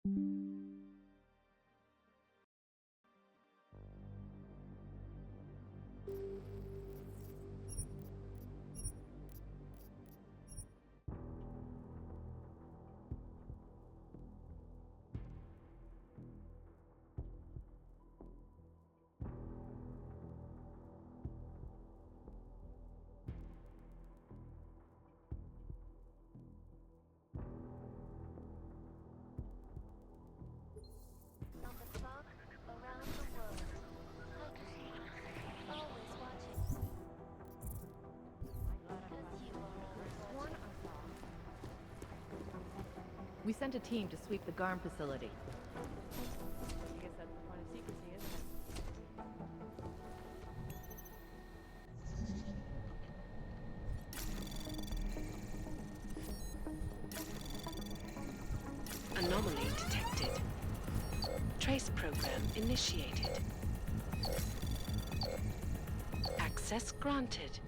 On the clock, around the world. Always watching. Because you are always watching. We sent a team to sweep the GARM facility. I guess that's the point of secrecy, isn't it? Anomaly detected. Trace program initiated. Access granted.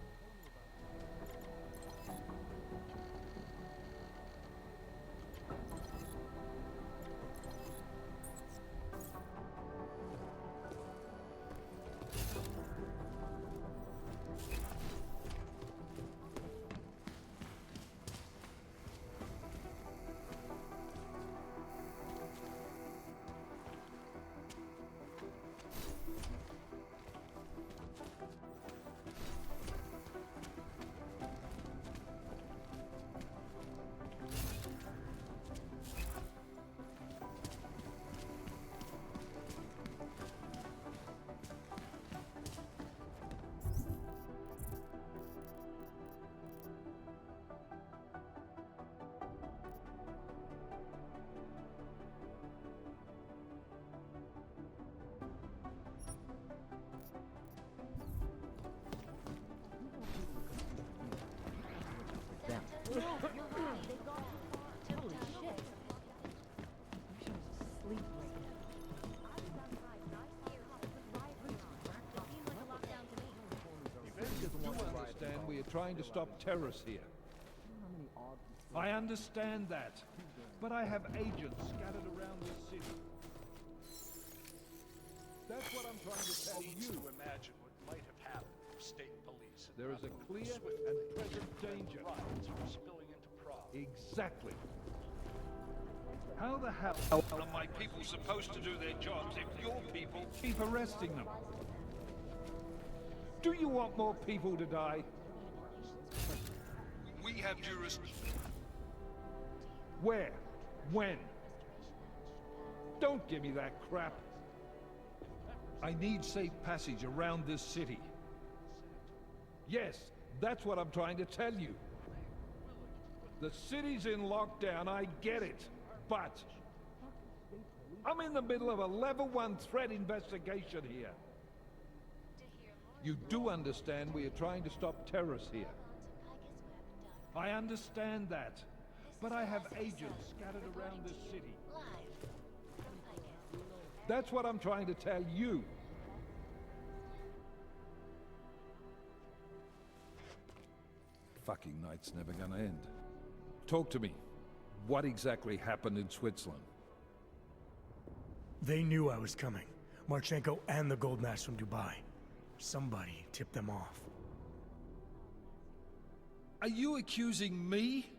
We are trying to stop terrorists here. I understand that, but I have agents scattered around this city. That's what I'm trying to tell you. To imagine what might have happened if state police. There is a clear and present danger. Riots from spilling into Prague. Exactly. How the hell are my people supposed to do their jobs if your people keep arresting them? Do you want more people to die? We have jurisdiction. Where? When? Don't give me that crap. I need safe passage around this city. Yes, that's what I'm trying to tell you. The city's in lockdown, I get it. But I'm in the middle of a level 1 threat investigation here. You do understand we are trying to stop terrorists here. I understand that, but I have agents scattered around this city. That's what I'm trying to tell you. Fucking night's never gonna end. Talk to me. What exactly happened in Switzerland? They knew I was coming. Marchenko and the gold mask from Dubai. Somebody tipped them off. Are you accusing me?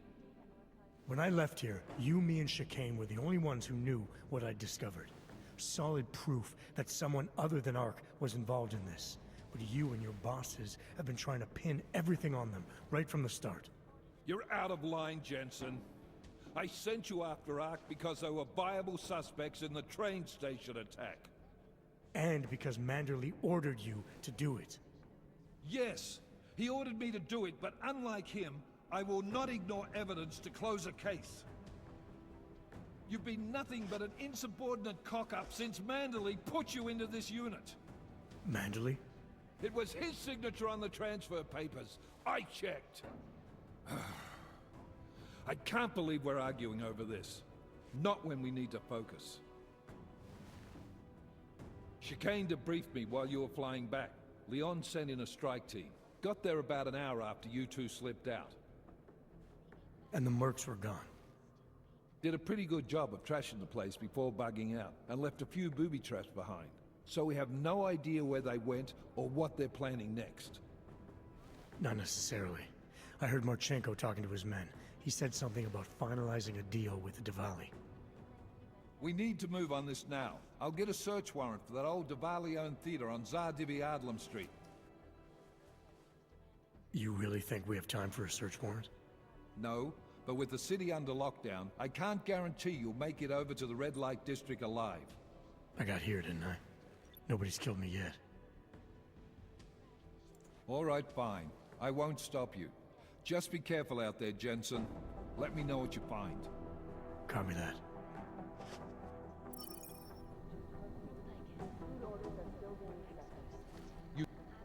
When I left here, you, me, and Chicane were the only ones who knew what I'd discovered. Solid proof that someone other than Ark was involved in this. But you and your bosses have been trying to pin everything on them, right from the start. You're out of line, Jensen. I sent you after Ark because there were viable suspects in the train station attack. And because Manderley ordered you to do it. Yes, he ordered me to do it, but unlike him, I will not ignore evidence to close a case. You've been nothing but an insubordinate cock-up since Manderley put you into this unit. Manderley? It was his signature on the transfer papers. I checked. I can't believe we're arguing over this. Not when we need to focus. Chicane debriefed me while you were flying back. Leon sent in a strike team. Got there about an hour after you two slipped out. And the mercs were gone. Did a pretty good job of trashing the place before bugging out, and left a few booby traps behind. So we have no idea where they went or what they're planning next. Not necessarily. I heard Marchenko talking to his men. He said something about finalizing a deal with the Diwali. We need to move on this now. I'll get a search warrant for that old Diwali-owned theater on Tsar Dibi Adlam Street. You really think we have time for a search warrant? No, but with the city under lockdown, I can't guarantee you'll make it over to the red light district alive. I got here, didn't I? Nobody's killed me yet. All right, fine. I won't stop you. Just be careful out there, Jensen. Let me know what you find. Copy that.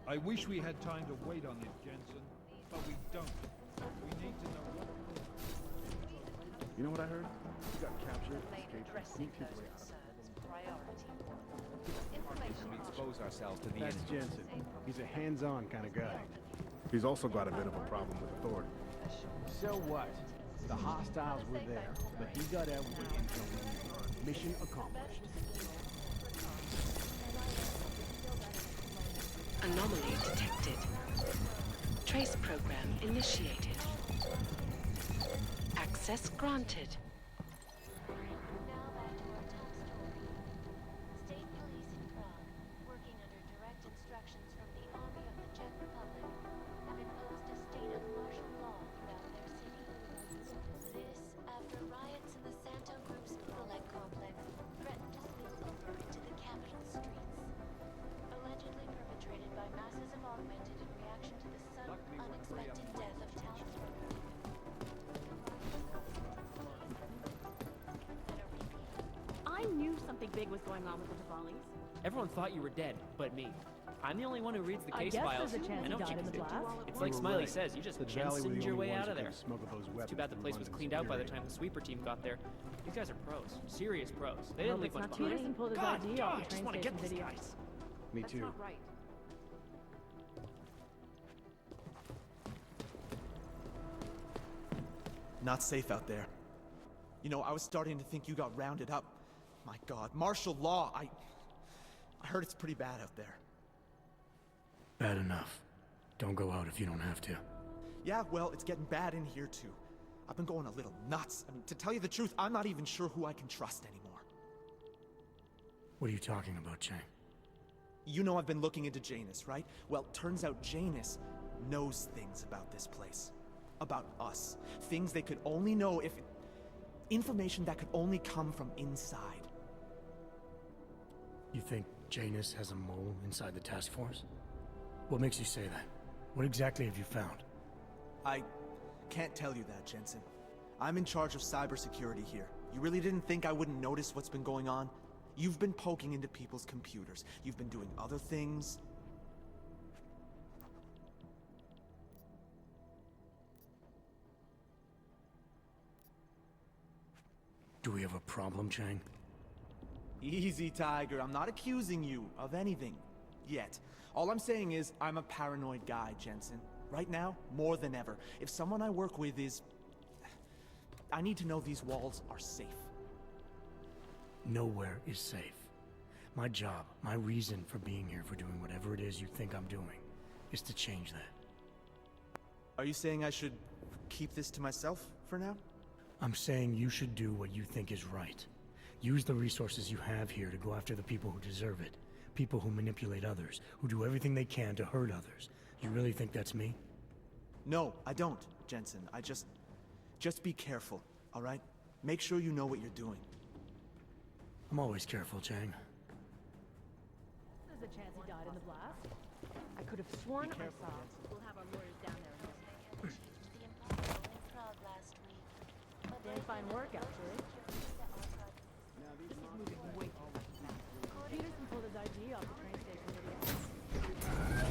I wish we had time to wait on this, Jensen, but we don't. We need to know what... You know what I heard? You got captured, escaped, Addressing sneaked his those way out. concerns, priority one. We Information expose ourselves to the That's enemy. Jensen. He's a hands-on kind of guy. He's also got a bit of a problem with authority. So what? The hostiles were there, but he got out with the intel we needed. Mission accomplished. Anomaly detected. Trace program initiated. Access granted. Now back to our top story. State police in Prague, working under direct instructions from the Army of the Czech Republic, have imposed a state of martial law throughout their city. This after riots in the Santo Group's Gulag complex threatened to spill over into the capital streets. Allegedly perpetrated by masses of augmented in reaction to the sudden, unexpected death of townsfolk. I knew something big was going on with the Diwalis. Everyone thought you were dead, but me. I'm the only one who reads the I case guess files. there's a chance I know he what you died in can the do. blast. It's You like were Smiley right. says, you just The Valley were Jensened the your only way ones out of who there. could have smuggled those It's weapons too bad the from place was London's cleaned out by the interior. time the sweeper team got there. These guys are pros. Serious pros. They Well, didn't leave it's much not too behind. Peterson pulled his God, ID God, off I the just train want to get station these video. guys. Me That's too. not right. Not safe out there. You know, I was starting to think you got rounded up. My God, martial law, I heard it's pretty bad out there. Bad enough. Don't go out if you don't have to. Yeah, well, it's getting bad in here too. I've been going a little nuts. I mean, to tell you the truth, I'm not even sure who I can trust anymore. What are you talking about, Chang? You know I've been looking into Janus, right? Well, turns out Janus knows things about this place. About us. Things they could only know if... Information that could only come from inside. You think Janus has a mole inside the task force? What makes you say that? What exactly have you found? I can't tell you that, Jensen. I'm in charge of cybersecurity here. You really didn't think I wouldn't notice what's been going on? You've been poking into people's computers. You've been doing other things. Do we have a problem, Chang? Easy, Tiger. I'm not accusing you of anything. Yet. All I'm saying is, I'm a paranoid guy, Jensen. Right now, more than ever. If someone I work with is... I need to know these walls are safe. Nowhere is safe. My job, my reason for being here, for doing whatever it is you think I'm doing, is to change that. Are you saying I should keep this to myself for now? I'm saying you should do what you think is right. Use the resources you have here to go after the people who deserve it. People who manipulate others, who do everything they can to hurt others. You really think that's me? No, I don't, Jensen. I just be careful, all right? Make sure you know what you're doing. I'm always careful, Chang. There's a chance he died in the blast. I could have sworn I saw. We'll have our lawyers down there. They achieved the impossible in Prague last week. But Very fine work, actually. This is moving way too fast. Peterson pulled his ID off the train station video.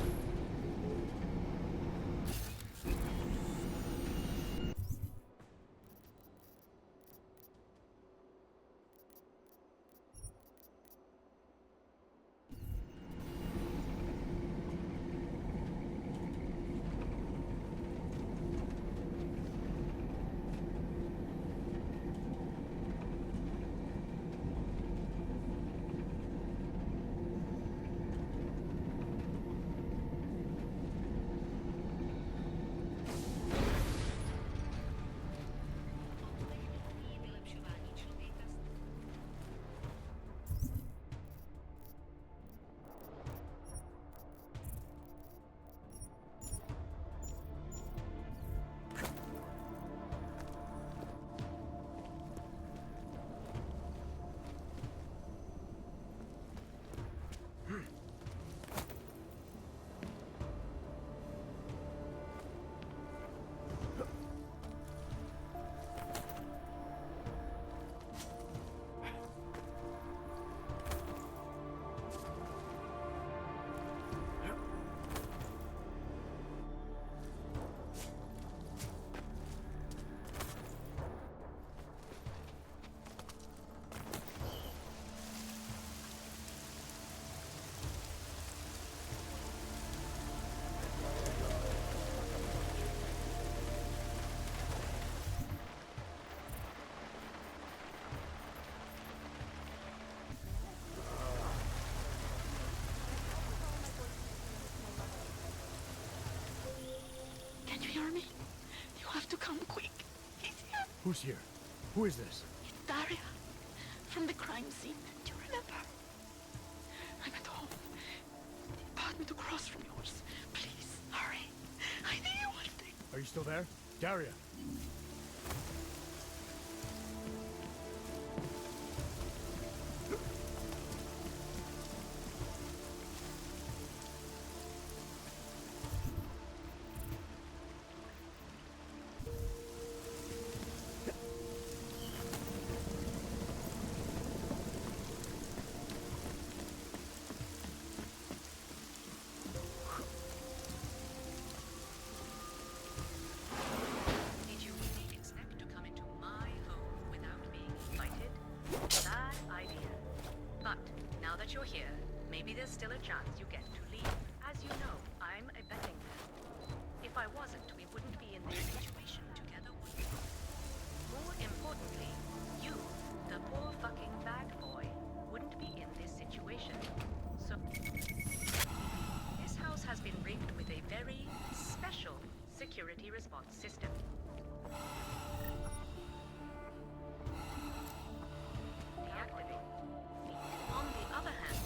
Who's here? Who is this? It's Daria. From the crime scene. Do you remember? I'm at home. The apartment across from yours. Please, hurry. I need you one thing. Are you still there? Daria! Did you really expect to come into my home without being invited? Bad idea. But now that you're here, maybe there's still a chance you get to leave. As you know, I'm a betting man. If I wasn't, we wouldn't be in this situation together, would we? More importantly, you, the poor fucking bad boy, wouldn't be in this situation. So, this house has been rigged with a very special security response system. Deactivate. On the other hand,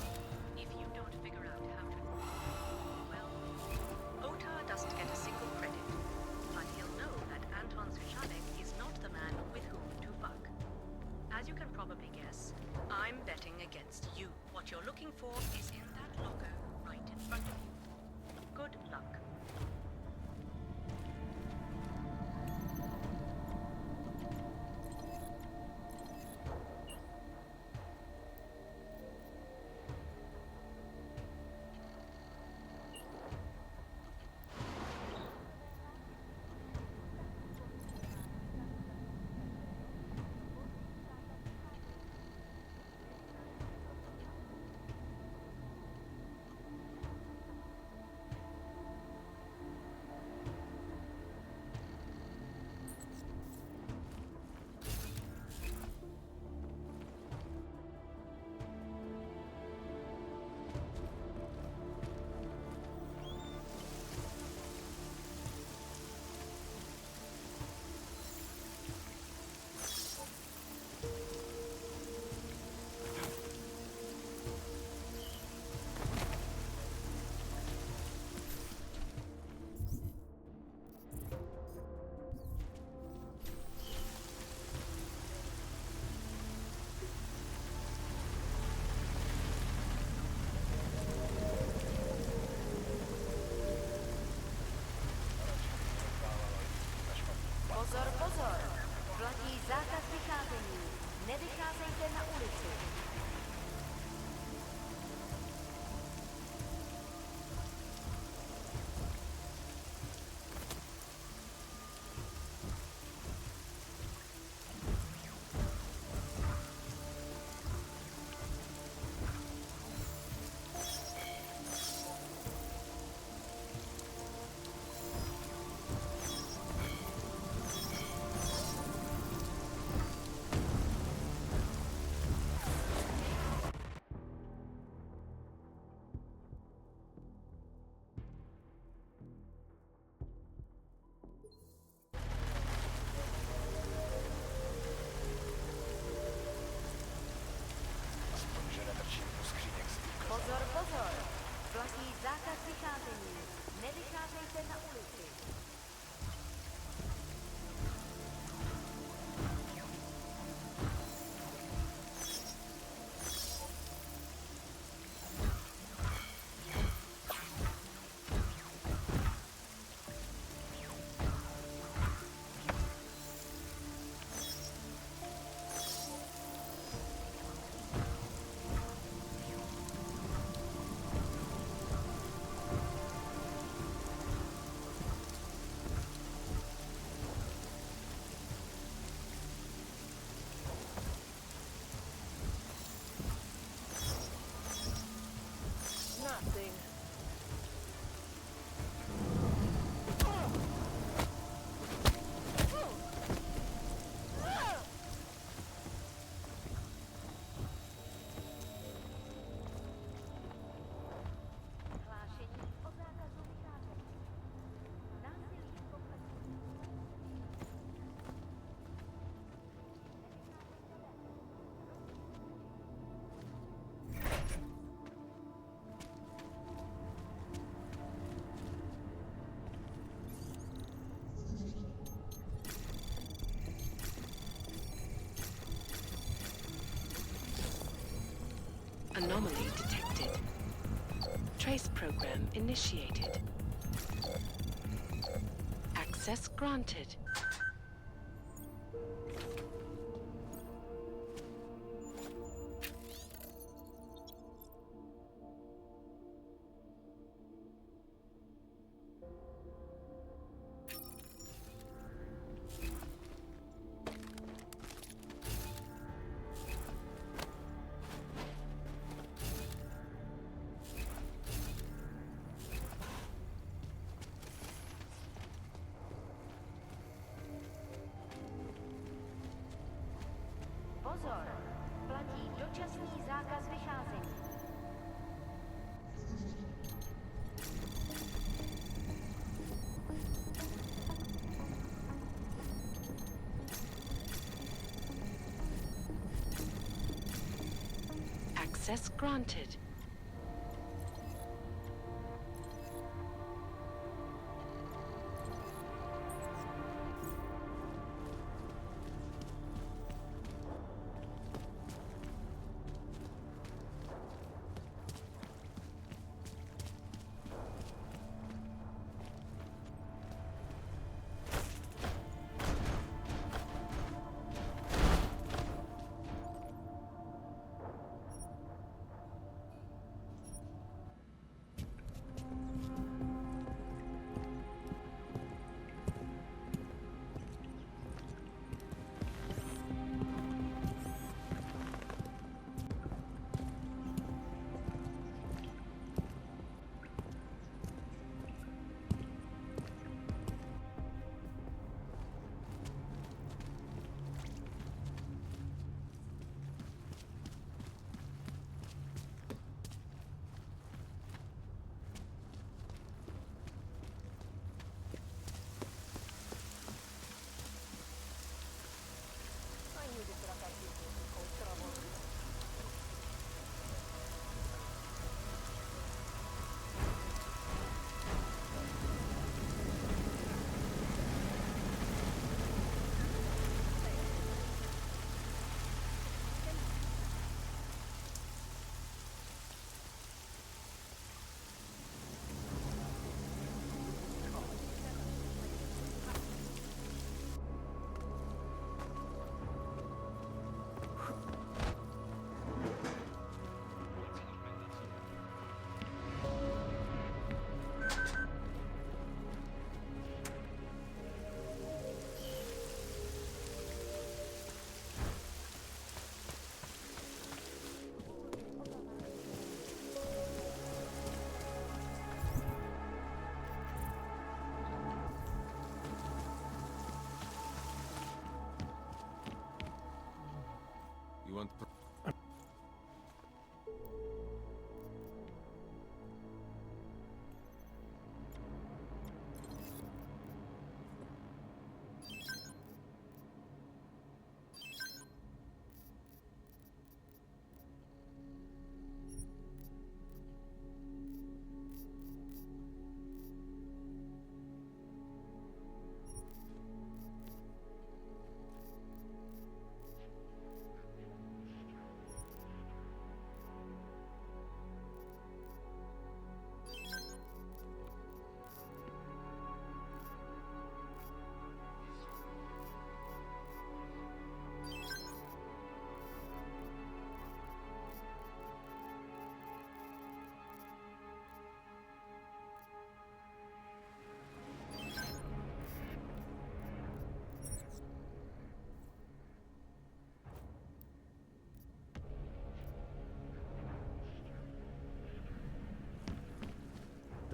if you don't figure out how to... Well, Otar doesn't get a single credit, but he'll know that Anton Suchanek is not the man with whom to fuck. As you can probably guess, I'm betting against you. What you're looking for is in that locker right in front of you. Good luck. Pozor, pozor! Platí zákaz vycházení. Nevycházejte na ulici. Anomaly detected. Trace program initiated. Access granted. Pozor! Platí dočasný zákaz vycházení. Access granted. You want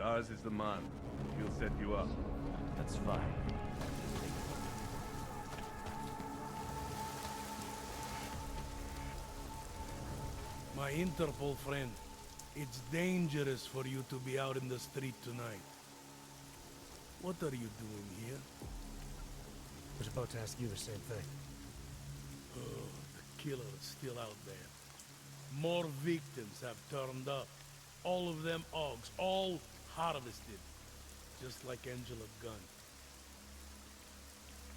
Daz is the man. He'll set you up. That's fine. My Interpol friend, it's dangerous for you to be out in the street tonight. What are you doing here? I was about to ask you the same thing. Oh, the killer is still out there. More victims have turned up. All of them Augs, all harvested. Just like Angela Gunn.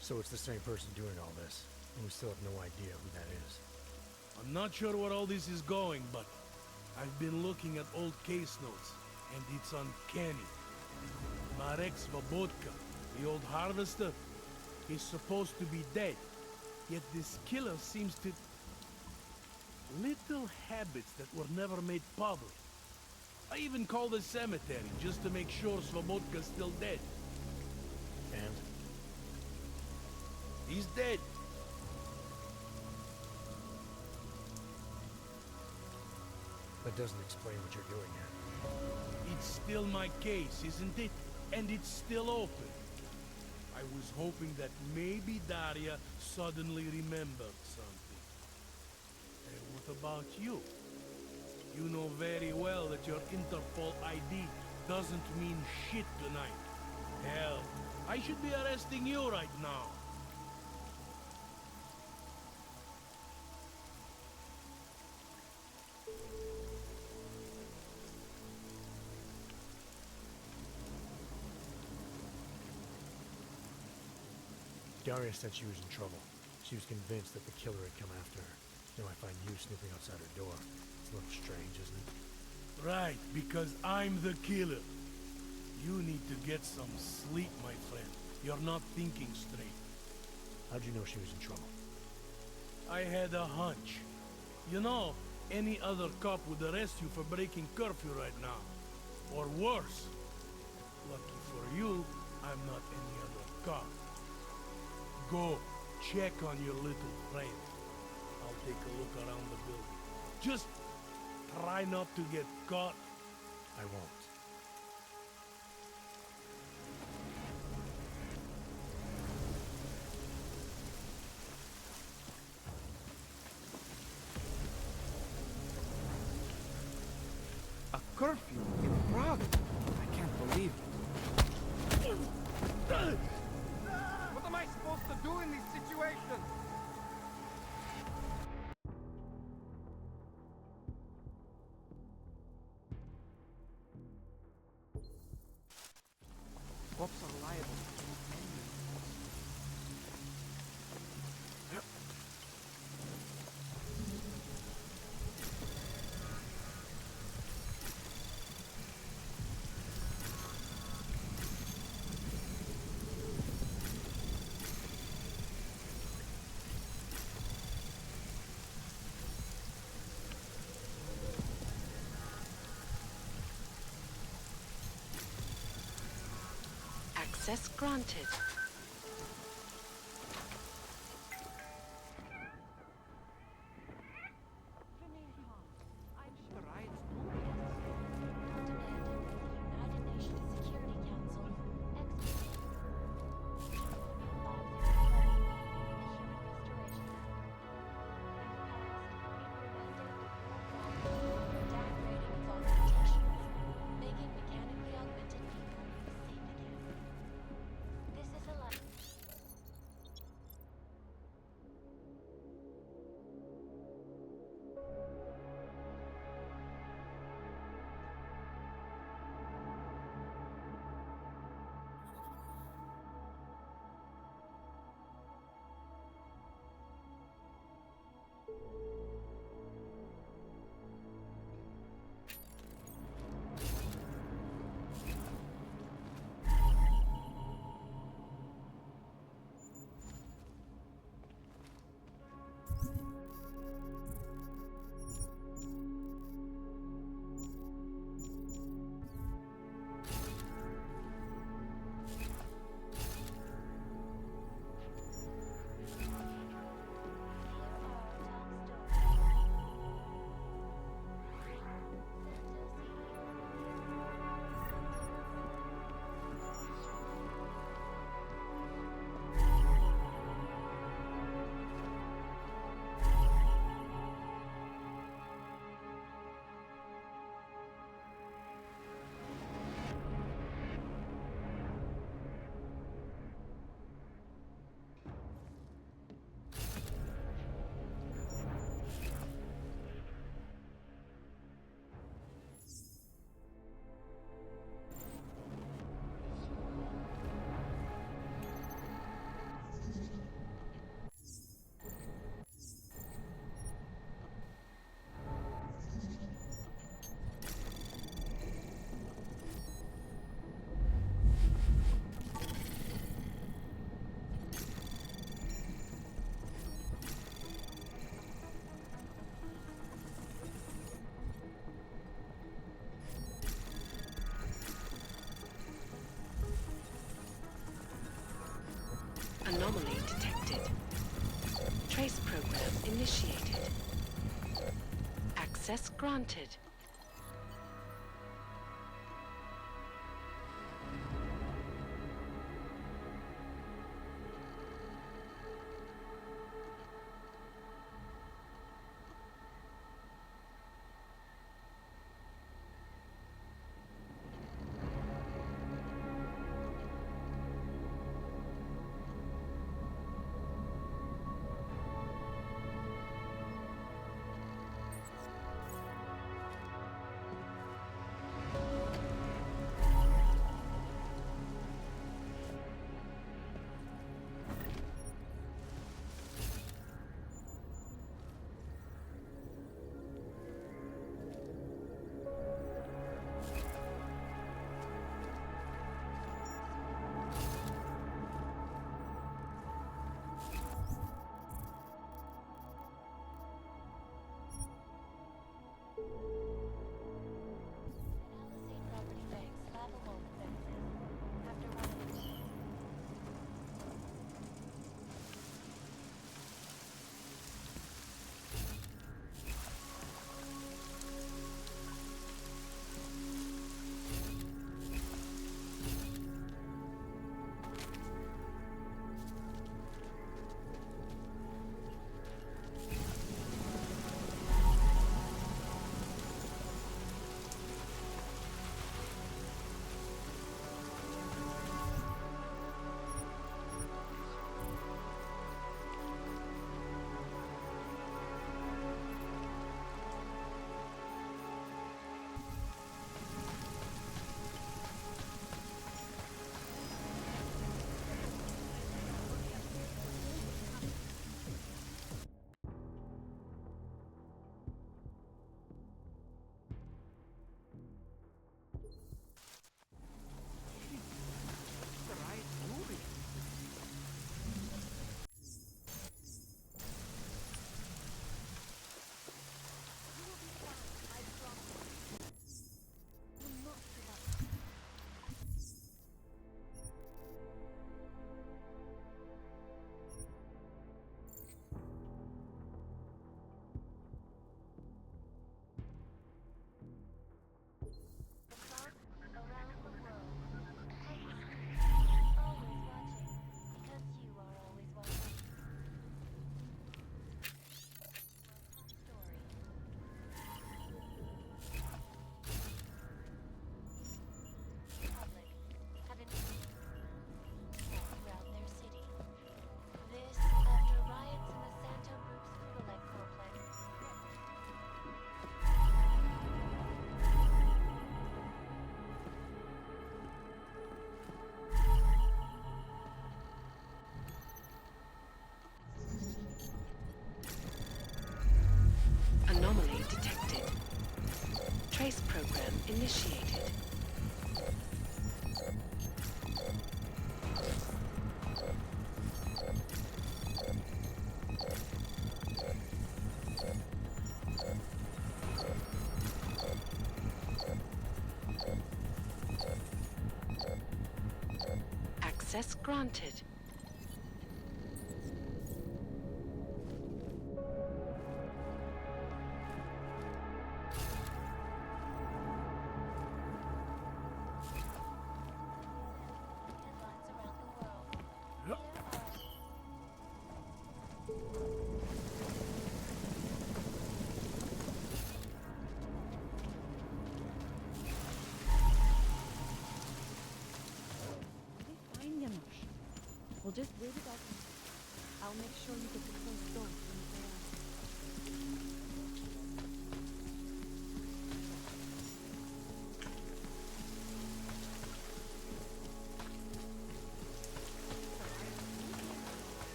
So it's the same person doing all this, and we still have no idea who that is. I'm not sure where all this is going, but I've been looking at old case notes, and it's uncanny. Marek Svobotka, the old harvester, is supposed to be dead. Yet this killer seems to... Little habits that were never made public. I even called the cemetery just to make sure Svobodka's still dead. And? He's dead. That doesn't explain what you're doing here. It's still my case, isn't it? And it's still open. I was hoping that maybe Daria suddenly remembered something. And what about you? You know very well that your Interpol ID doesn't mean shit tonight. Hell, I should be arresting you right now. Daria said she was in trouble. She was convinced that the killer had come after her. Now I find you snooping outside her door. It's a little strange, isn't it? Right, because I'm the killer. You need to get some sleep, my friend. You're not thinking straight. How'd you know she was in trouble? I had a hunch. You know, any other cop would arrest you for breaking curfew right now. Or worse. Lucky for you, I'm not any other cop. Go, check on your little friend. I'll take a look around the building. Just try not to get caught. I won't. A curfew in Prague? I can't believe it. What am I supposed to do in these situations? Cops are liable. Access granted. This is a Anomaly detected. Trace program initiated. Access granted. Anomaly detected. Trace program initiated. Access granted. Fine, Yanush. We'll just wait it out. I'll make sure you get the closed door when you get out.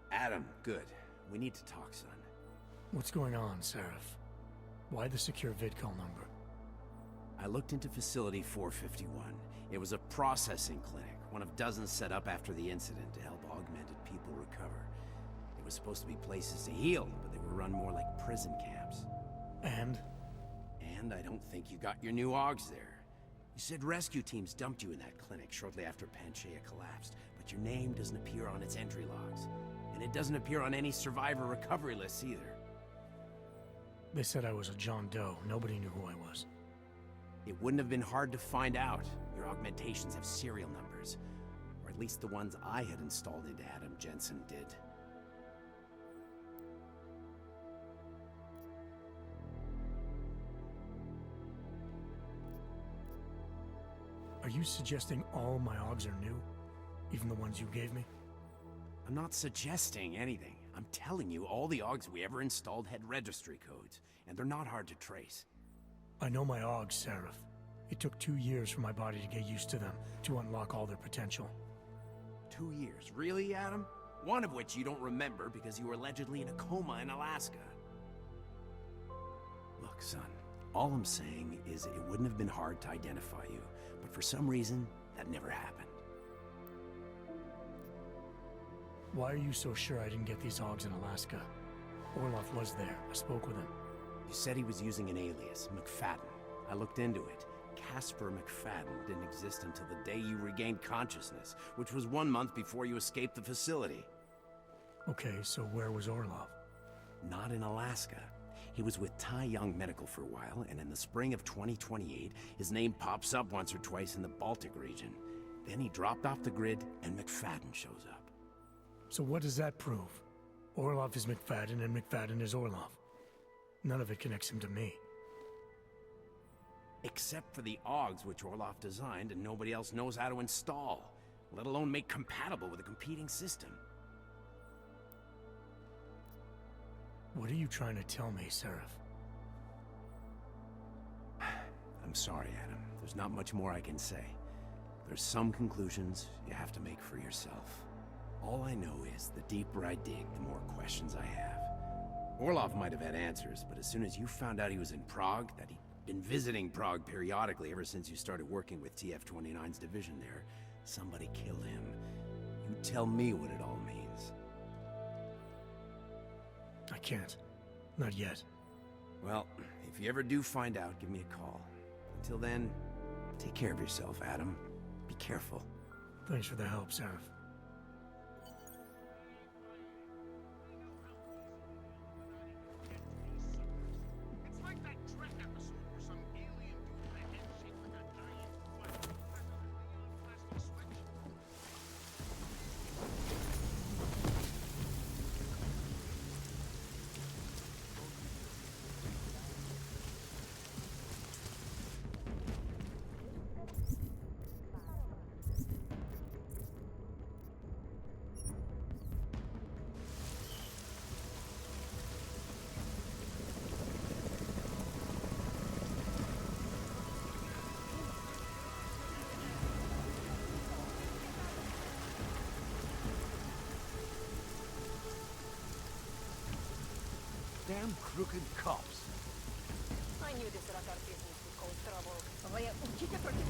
Adam, good. We need to talk, son. What's going on, Seraph? Why the secure vidcall number? I looked into Facility 451. It was a processing clinic, one of dozens set up after the incident to help augmented people recover. It was supposed to be places to heal, but they were run more like prison camps. And? And I don't think you got your new Augs there. You said rescue teams dumped you in that clinic shortly after Panchaea collapsed, but your name doesn't appear on its entry logs. And it doesn't appear on any survivor recovery lists either. They said I was a John Doe. Nobody knew who I was. It wouldn't have been hard to find out. Your augmentations have serial numbers. Or at least the ones I had installed into Adam Jensen did. Are you suggesting all my Augs are new? Even the ones you gave me? I'm not suggesting anything. I'm telling you, all the Augs we ever installed had registry codes, and they're not hard to trace. I know my Augs, Seraph. It took 2 years for my body to get used to them, to unlock all their potential. 2 years? Really, Adam? One of which you don't remember because you were allegedly in a coma in Alaska. Look, son, all I'm saying is it wouldn't have been hard to identify you, but for some reason, that never happened. Why are you so sure I didn't get these Augs in Alaska? Orloff was there. I spoke with him. You said he was using an alias, McFadden. I looked into it. Casper McFadden didn't exist until the day you regained consciousness, which was 1 month before you escaped the facility. Okay, so where was Orlov? Not in Alaska. He was with Tai Young Medical for a while, and in the spring of 2028, his name pops up once or twice in the Baltic region. Then he dropped off the grid, and McFadden shows up. So what does that prove? Orlov is McFadden, and McFadden is Orlov. None of it connects him to me. Except for the Augs which Orlov designed and nobody else knows how to install, let alone make compatible with a competing system. What are you trying to tell me, Seraph? I'm sorry, Adam. There's not much more I can say. There's some conclusions you have to make for yourself. All I know is the deeper I dig, the more questions I have. Orlov might have had answers, but as soon as you found out he was in Prague, that he'd been visiting Prague periodically ever since you started working with TF-29's division there, somebody killed him. You tell me what it all means. I can't. Not yet. Well, if you ever do find out, give me a call. Until then, take care of yourself, Adam. Be careful. Thanks for the help, Seraph. Damn crooked cops. I knew this rat business would cause trouble. Учите против.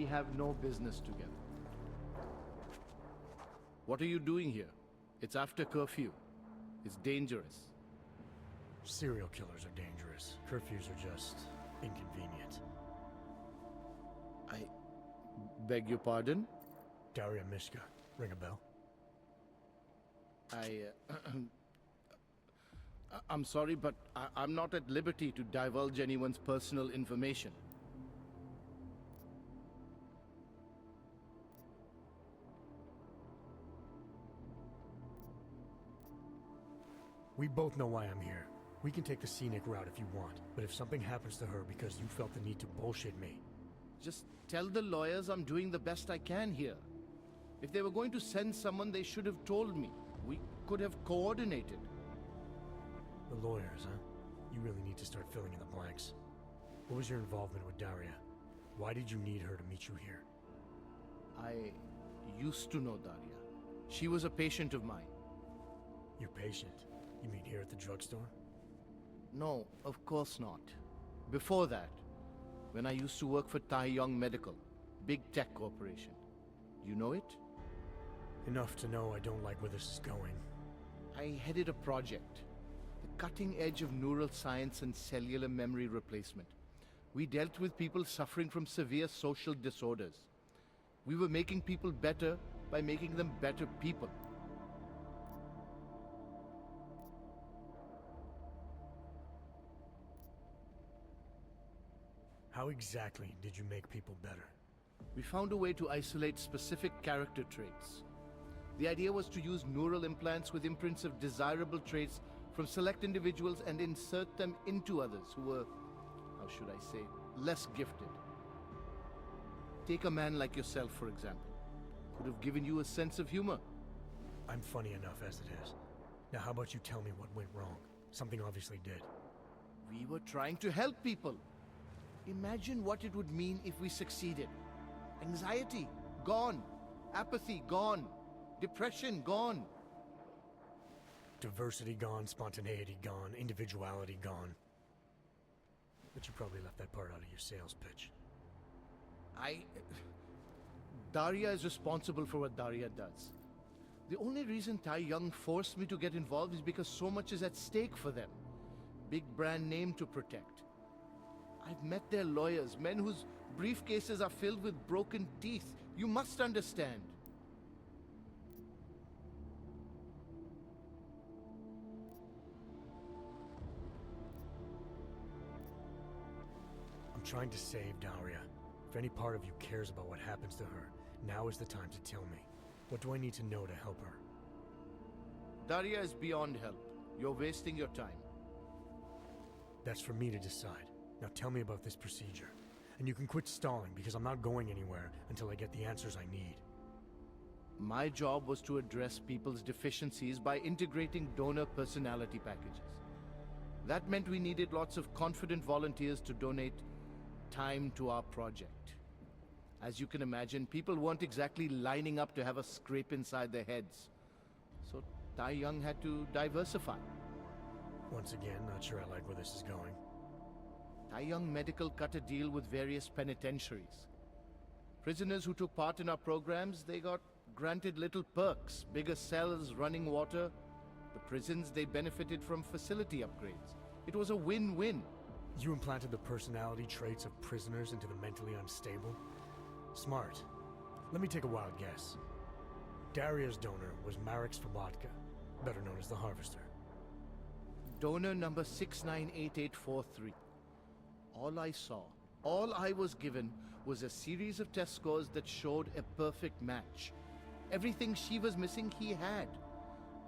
have no business together. What are you doing here? It's after curfew. It's dangerous. Serial killers are dangerous. Curfews are just inconvenient. I beg your pardon? Daria Mishka. Ring a bell? I'm sorry, but I'm not at liberty to divulge anyone's personal information. We both know why I'm here. We can take the scenic route if you want, but if something happens to her because you felt the need to bullshit me... Just tell the lawyers I'm doing the best I can here. If they were going to send someone, they should have told me. We could have coordinated. The lawyers, huh? You really need to start filling in the blanks. What was your involvement with Daria? Why did you need her to meet you here? I used to know Daria. She was a patient of mine. Your patient? You mean here at the drugstore? No, of course not. Before that, when I used to work for Tai Yong Medical, big tech corporation. You know it? Enough to know I don't like where this is going. I headed a project. The cutting edge of neural science and cellular memory replacement. We dealt with people suffering from severe social disorders. We were making people better by making them better people. How exactly did you make people better? We found a way to isolate specific character traits. The idea was to use neural implants with imprints of desirable traits from select individuals and insert them into others who were, how should I say, less gifted. Take a man like yourself, for example. Could have given you a sense of humor. I'm funny enough as it is. Now how about you tell me what went wrong? Something obviously did. We were trying to help people. Imagine what it would mean if we succeeded. Anxiety, gone. Apathy, gone. Depression, gone. Diversity gone, spontaneity gone, individuality gone. But you probably left that part out of your sales pitch. Daria is responsible for what Daria does. The only reason Tai Yong forced me to get involved is because so much is at stake for them. Big brand name to protect. I've met their lawyers, men whose briefcases are filled with broken teeth. You must understand. I'm trying to save Daria. If any part of you cares about what happens to her, now is the time to tell me. What do I need to know to help her? Daria is beyond help. You're wasting your time. That's for me to decide. Now tell me about this procedure. And you can quit stalling, because I'm not going anywhere until I get the answers I need. My job was to address people's deficiencies by integrating donor personality packages. That meant we needed lots of confident volunteers to donate time to our project. As you can imagine, people weren't exactly lining up to have a scrape inside their heads. So Tai Yong had to diversify. Once again, not sure I like where this is going. Tai Yong Medical cut a deal with various penitentiaries. Prisoners who took part in our programs, they got granted little perks, bigger cells, running water. The prisons, they benefited from facility upgrades. It was a win-win. You implanted the personality traits of prisoners into the mentally unstable? Smart. Let me take a wild guess. Daria's donor was Marek Svobotka, better known as the Harvester. Donor number 698843. All I saw, all I was given, was a series of test scores that showed a perfect match. Everything she was missing, he had.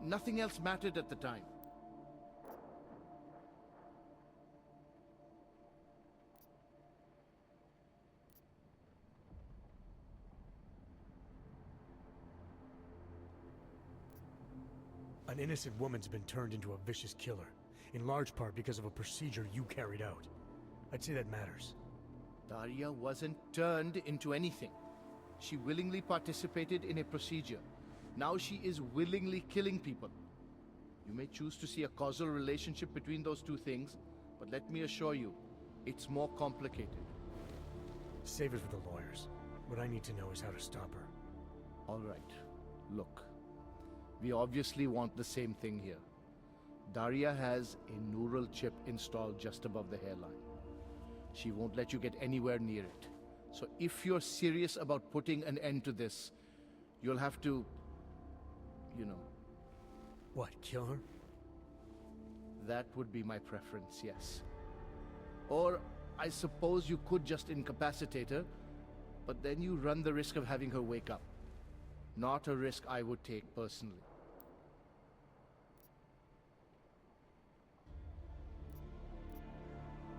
Nothing else mattered at the time. An innocent woman's been turned into a vicious killer, in large part because of a procedure you carried out. I'd say that matters. Daria wasn't turned into anything. She willingly participated in a procedure. Now she is willingly killing people. You may choose to see a causal relationship between those two things, but let me assure you, it's more complicated. Save it for the lawyers. What I need to know is how to stop her. All right. Look. We obviously want the same thing here. Daria has a neural chip installed just above the hairline. She won't let you get anywhere near it. So if you're serious about putting an end to this, you'll have to, you know... What, kill her? That would be my preference, yes. Or I suppose you could just incapacitate her, but then you run the risk of having her wake up. Not a risk I would take personally.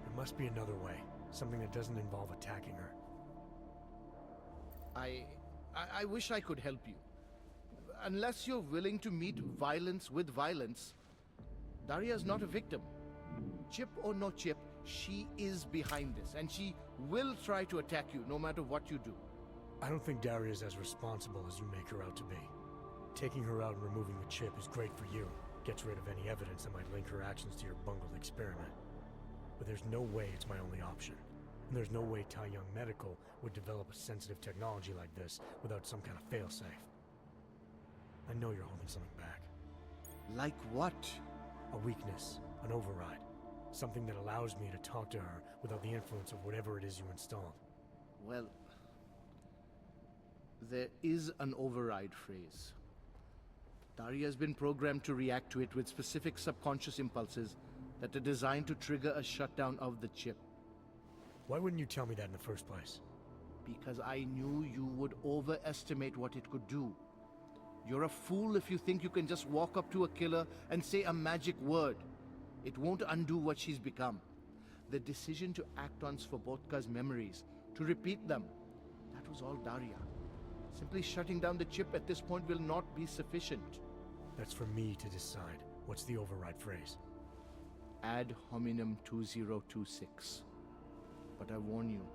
There must be another way. Something that doesn't involve attacking her. I wish I could help you. Unless you're willing to meet violence with violence, Daria's not a victim. Chip or no chip, she is behind this, and she will try to attack you no matter what you do. I don't think Daria's as responsible as you make her out to be. Taking her out and removing the chip is great for you. Gets rid of any evidence that might link her actions to your bungled experiment. But there's no way it's my only option. And there's no way Tai Young Medical would develop a sensitive technology like this without some kind of failsafe. I know you're holding something back. Like what? A weakness, an override. Something that allows me to talk to her without the influence of whatever it is you installed. Well, there is an override phrase. Daria has been programmed to react to it with specific subconscious impulses that are designed to trigger a shutdown of the chip. Why wouldn't you tell me that in the first place? Because I knew you would overestimate what it could do. You're a fool if you think you can just walk up to a killer and say a magic word. It won't undo what she's become. The decision to act on Svobodka's memories, to repeat them, that was all Daria. Simply shutting down the chip at this point will not be sufficient. That's for me to decide. What's the override phrase? Ad hominem 2026. But I warn you,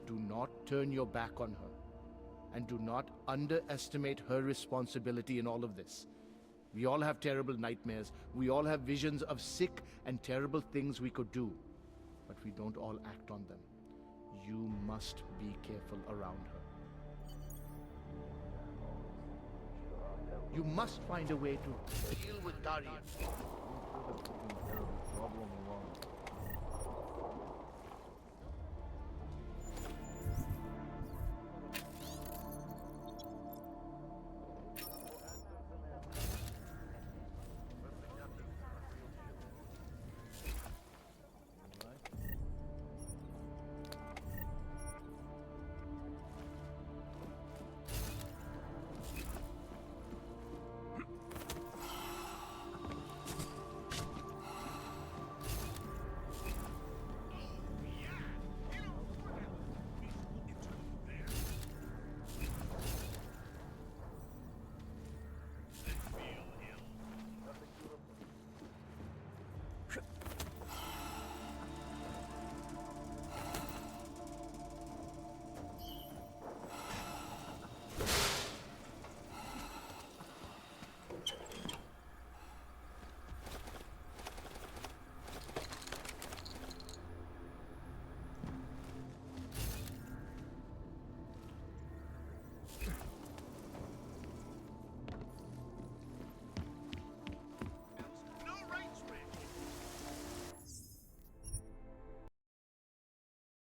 do not turn your back on her. And do not underestimate her responsibility in all of this. We all have terrible nightmares. We all have visions of sick and terrible things we could do. But we don't all act on them. You must be careful around her. You must find a way to deal with Daria. Problem